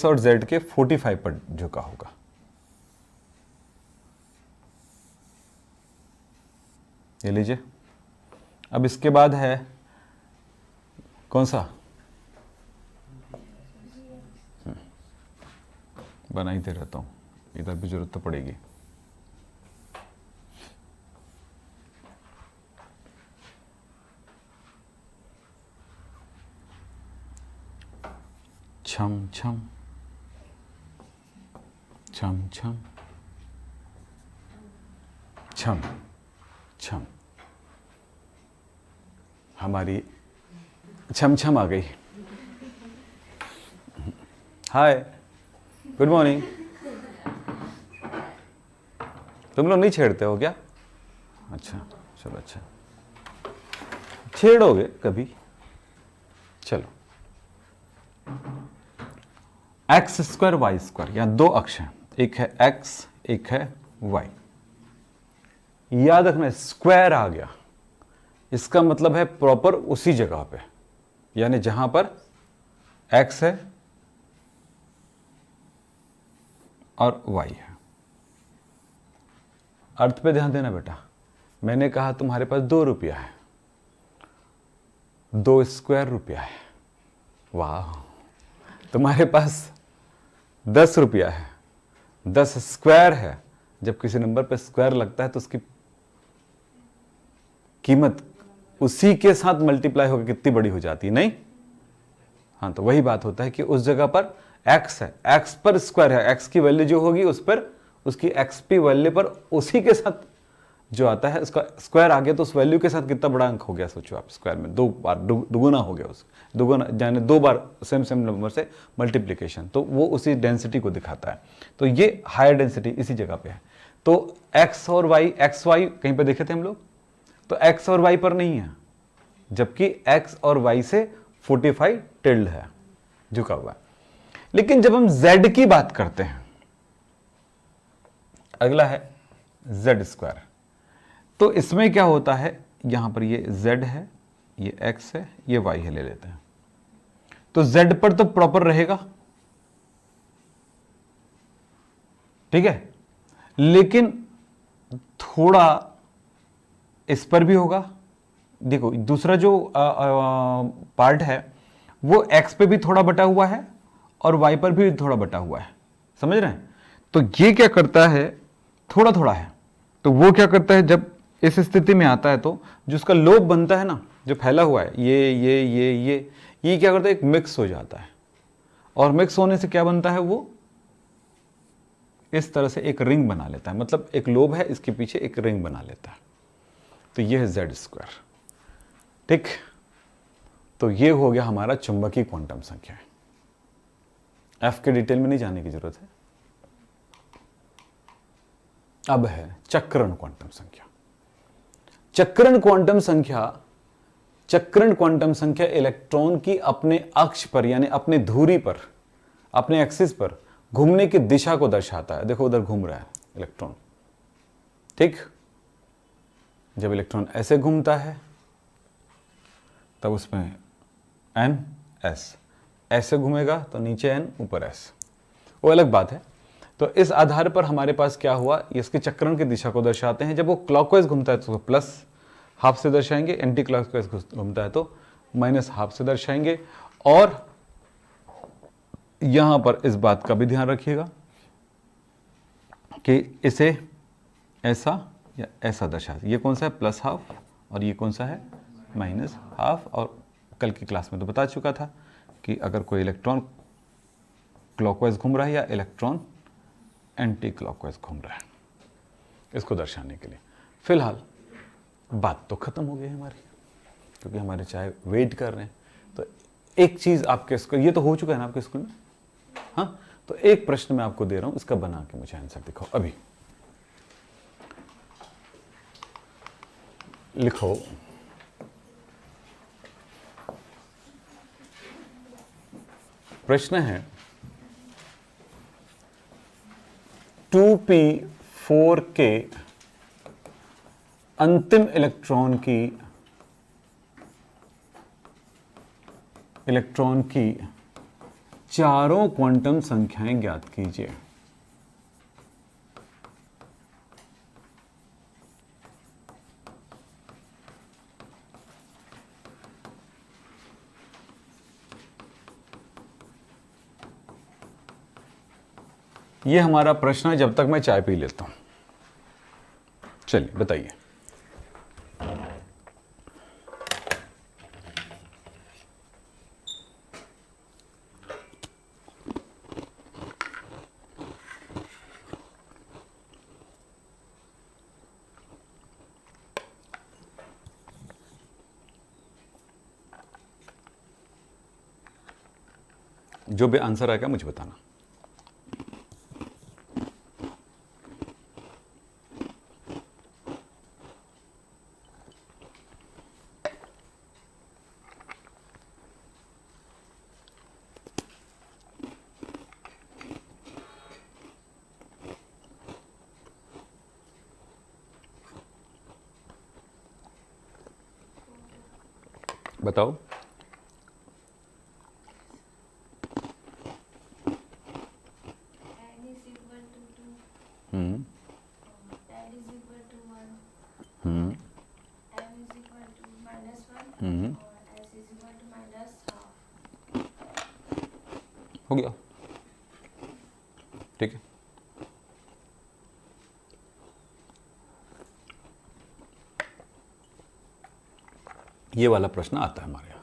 और जेड के 45 पर झुका होगा। ये लीजिए। अब इसके बाद है कौन सा, बना ही दे रहता हूँ, इधर भी जरूरत तो पड़ेगी। छम छम छम छम छम छम, हमारी छम छम आ गई। हाय, गुड मॉर्निंग। तुम लोग नहीं छेड़ते हो क्या? अच्छा चलो, अच्छा छेड़ोगे कभी। चलो, एक्स स्क्वायर वाई स्क्वायर, यहाँ दो अक्ष हैं, एक है एक्स एक है वाई। याद रखना स्क्वायर आ गया, इसका मतलब है प्रॉपर उसी जगह पे, यानी जहां पर एक्स है और वाई है। अर्थ पे ध्यान देना बेटा। मैंने कहा तुम्हारे पास 2 रुपया है, 2 स्क्वायर रुपया है। वाह, तुम्हारे पास 10 रुपया है, 10 स्क्वायर है। जब किसी नंबर पे स्क्वायर लगता है तो उसकी कीमत उसी के साथ मल्टीप्लाई होकर कितनी बड़ी हो जाती है, नहीं? हाँ, तो वही बात होता है कि उस जगह पर एक्स है, एक्स पर स्क्वायर है, एक्स की वैल्यू जो होगी उस पर, उसकी एक्स पी वैल्यू पर उसी के साथ जो आता है उसका स्क्वायर आ गया, तो उस वैल्यू के साथ कितना बड़ा अंक हो गया सोचो आप। स्क्वायर में 2 बार दुगुना हो गया, उस दुगुना यानी 2 बार सेम नंबर से मल्टीप्लीकेशन, तो वो उसी डेंसिटी को दिखाता है। तो ये हायर डेंसिटी इसी जगह पे है। तो एक्स और वाई, एक्स वाई कहीं पर देखे थे हम लोग, तो एक्स और वाई पर नहीं है, जबकि एक्स और वाई से 45 टिल्ड है, झुका हुआ है। लेकिन जब हम z की बात करते हैं, अगला है z स्क्वायर, तो इसमें क्या होता है, यहां पर ये z है, ये x है, ये y है, ले लेते हैं। तो z पर तो प्रॉपर रहेगा, ठीक है, लेकिन थोड़ा इस पर भी होगा। देखो दूसरा जो पार्ट है वो x पे भी थोड़ा बटा हुआ है और y पर भी थोड़ा बटा हुआ है, समझ रहे हैं? तो ये क्या करता है, थोड़ा थोड़ा है, तो वो क्या करता है, जब इस स्थिति में आता है तो जो उसका लोब बनता है ना, जो फैला हुआ है, ये क्या करता है, एक मिक्स हो जाता है। और मिक्स होने से क्या बनता है, वो इस तरह से एक रिंग बना लेता है, मतलब एक लोब है, इसके पीछे एक रिंग बना लेता है। तो ये है z स्क्वायर, ठीक। तो ये हो गया हमारा चुंबकीय क्वांटम संख्या। एफ के डिटेल में नहीं जाने की जरूरत है। अब है चक्रण क्वांटम संख्या। चक्रण क्वांटम संख्या इलेक्ट्रॉन की अपने अक्ष पर, यानी अपने धुरी पर, अपने एक्सिस पर घूमने की दिशा को दर्शाता है। देखो उधर घूम रहा है इलेक्ट्रॉन, ठीक। जब इलेक्ट्रॉन ऐसे घूमता है तब उसमें n s, ऐसे घूमेगा तो नीचे n ऊपर s, वो अलग बात है। तो इस आधार पर हमारे पास क्या हुआ, इसके चक्रण की दिशा को दर्शाते हैं। जब वो क्लॉकवाइज घूमता है तो उसको प्लस हाफ से दर्शाएंगे, एंटी क्लॉकवाइज घूमता है तो माइनस हाफ से दर्शाएंगे। और यहां पर इस बात का भी ध्यान रखिएगा कि इसे ऐसा या ऐसा दर्शाते, ये कौन सा है, प्लस हाफ, और ये कौन सा है, माइनस हाफ। और कल की क्लास में तो बता चुका था कि अगर कोई इलेक्ट्रॉन क्लॉकवाइज घूम रहा है या इलेक्ट्रॉन एंटी क्लॉकवाइज घूम रहा है, इसको दर्शाने के लिए। फिलहाल बात तो खत्म हो गई हमारी, क्योंकि हमारे चाहे वेट कर रहे हैं। तो एक चीज आपके स्कूल, ये तो हो चुका है ना आपके स्कूल में, हाँ, तो एक प्रश्न मैं आपको दे रहा हूं, इसका बना के मुझे आंसर दिखाओ। अभी लिखो प्रश्न है 2p4 के अंतिम इलेक्ट्रॉन की चारों क्वांटम संख्याएं ज्ञात कीजिए। ये हमारा प्रश्न है, जब तक मैं चाय पी लेता हूं। चलिए बताइए। जो भी आंसर आएगा मुझे बताना। बताओ। n is equal to 2, hmm l is equal to 1, hmm m is equal to -1 हम्म और s is equal to -half। हो गया, ठीक है। ये वाला प्रश्न आता है हमारे यहाँ।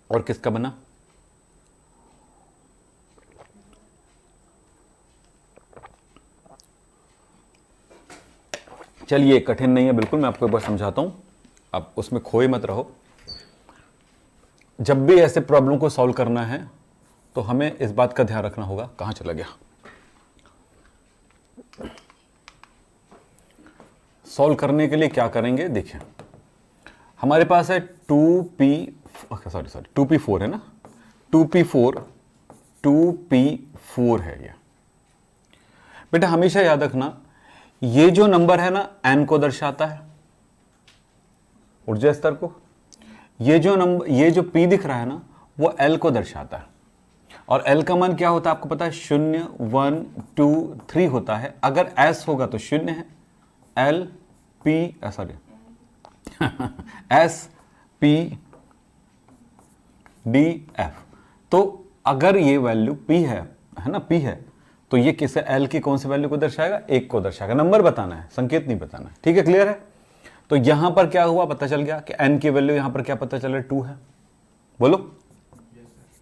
और किसका बना? चलिए, कठिन नहीं है बिल्कुल, मैं आपको एक बार समझाता हूं, आप उसमें खोए मत रहो। जब भी ऐसे प्रॉब्लम को सॉल्व करना है तो हमें इस बात का ध्यान रखना होगा। कहां चला गया? सॉल्व करने के लिए क्या करेंगे, देखिए हमारे पास है 2p4 है ना, 2p4 है ये। बेटा हमेशा याद रखना, ये जो नंबर है ना n को दर्शाता है, ऊर्जा स्तर को। ये जो p दिख रहा है ना वो l को दर्शाता है। और l का मान क्या होता है आपको पता है? 0 1 2 3 होता है। अगर s होगा तो 0 है, l p sorry s p d f। तो अगर ये वैल्यू p है ना, p है, तो ये किसे l की कौन सी वैल्यू को दर्शाएगा? 1 को दर्शाएगा। नंबर बताना है, संकेत नहीं बताना है, ठीक है? क्लियर है? तो यहां पर क्या हुआ, पता चल गया कि n की वैल्यू यहां पर क्या पता चल रहा है? 2 है। बोलो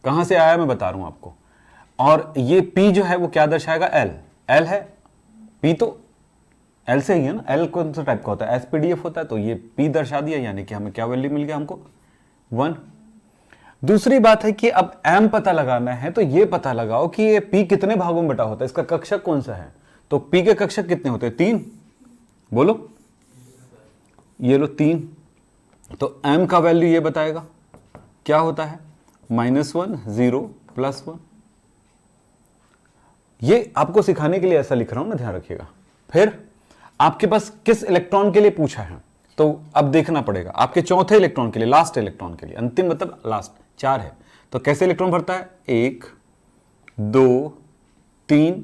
कहां से आया, मैं बता रहा हूं आपको। और ये p जो है वो क्या दर्शाएगा? l है, p तो l से ही है ना। l कौन सा टाइप का होता है? SPDF होता है। तो ये p दर्शा दिया, यानी कि हमें क्या वैल्यू मिल गया? हमको 1। दूसरी बात है कि अब m पता लगाना है, तो ये पता लगाओ कि ये p कितने भागों में बटा होता है, इसका कक्षक कौन सा है। तो p के कक्षक कितने होते हैं? 3। बोलो, ये लो 3। तो m का वैल्यू ये बताएगा क्या होता है? -1 0 +1। ये आपको सिखाने के लिए ऐसा लिख रहा हूं ना, ध्यान रखिएगा। फिर आपके पास किस इलेक्ट्रॉन के लिए पूछा है, तो अब देखना पड़ेगा आपके चौथे इलेक्ट्रॉन के लिए, लास्ट इलेक्ट्रॉन के लिए। अंतिम मतलब लास्ट 4 है, तो कैसे इलेक्ट्रॉन भरता है? 1 2 3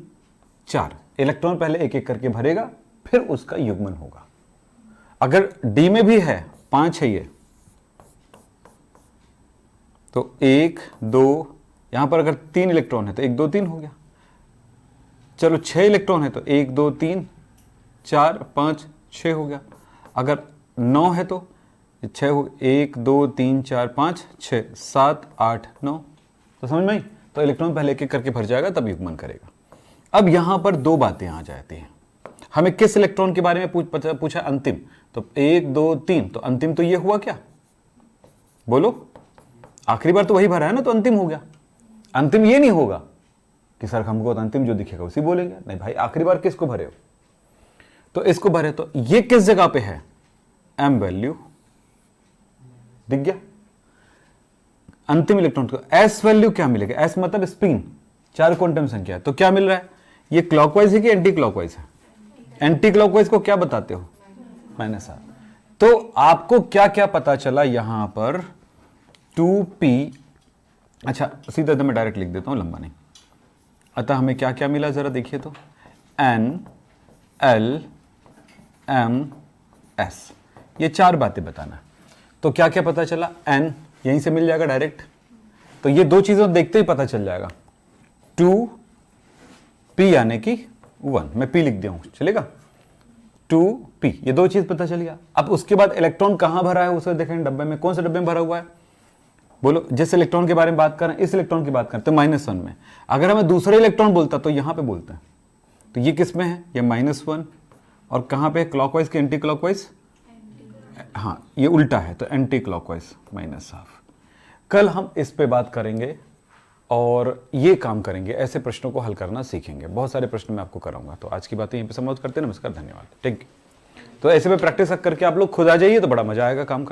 4। इलेक्ट्रॉन पहले एक एक करके भरेगा, फिर उसका युग्मन होगा। अगर डी में भी है 5 है ये, तो 1 2, यहां पर अगर 3 इलेक्ट्रॉन है तो 1 2 3 हो गया। चलो 6 इलेक्ट्रॉन है तो 1 2 3 4 5 6 हो गया। अगर 9 है तो 6 हो, 1 2 3 4 5 6 7 8 9। तो समझ में आई? तो इलेक्ट्रॉन पहले एक एक करके भर जाएगा तब युग्मन करेगा। अब यहां पर दो बातें आ जाती हैं। हमें किस इलेक्ट्रॉन के बारे में पूछा? अंतिम। तो 1 2 3, तो अंतिम तो ये हुआ क्या? बोलो, आखिरी बार तो वही भरा है ना, तो अंतिम हो गया। अंतिम ये नहीं होगा कि सर हमको तो अंतिम जो दिखेगा उसी बोलेंगे। नहीं भाई, आखिरी बार किसको भरे हो? तो इसको भरे। तो ये किस जगह पे है? एम वैल्यू दिख गया। अंतिम इलेक्ट्रॉन को एस वैल्यू क्या मिलेगा? एस मतलब स्पिन, 4 क्वांटम संख्या है। तो क्या मिल रहा है? ये क्लॉकवाइज है कि एंटी क्लॉकवाइज है? एंटी क्लॉकवाइज को क्या बताते हो? -7। तो आपको क्या क्या पता चला यहां पर? 2p, अच्छा सीधा मैं डायरेक्ट लिख देता हूं, लंबा नहीं। अतः हमें क्या क्या मिला जरा देखिए तो, N L M S, ये 4 बातें बताना। तो क्या क्या पता चला? N यहीं से मिल जाएगा डायरेक्ट, तो ये 2 चीजें देखते ही पता चल जाएगा। 2p यानी कि 1, मैं p लिख दिया हूं, चलेगा? 2p, ये 2 चीज पता चल गया। अब उसके बाद इलेक्ट्रॉन कहां भरा है उसे देखें, डब्बे में। कौन से डब्बे में भरा हुआ है? बोलो, जिस इलेक्ट्रॉन के बारे में बात कर रहे हैं, इस इलेक्ट्रॉन की बात करते हैं, -1 में। अगर हमें दूसरा इलेक्ट्रॉन बोलता तो यहां पे बोलते हैं। तो ये किस में है? ये -1। और कहां पे? क्लॉकवाइज के एंटी क्लॉकवाइज? हाँ, ये उल्टा है, तो एंटी क्लॉकवाइज -12। कल हम इस पे बात करेंगे और ये काम करेंगे, ऐसे प्रश्नों को हल करना सीखेंगे। बहुत सारे प्रश्न मैं आपको कराऊंगा। तो आज की बातें यहीं पे समाप्त करते हैं। नमस्कार, धन्यवाद, ठीक। तो ऐसे में प्रैक्टिस करके आप लोग खुद आ जाइए तो बड़ा मजा आएगा काम करने।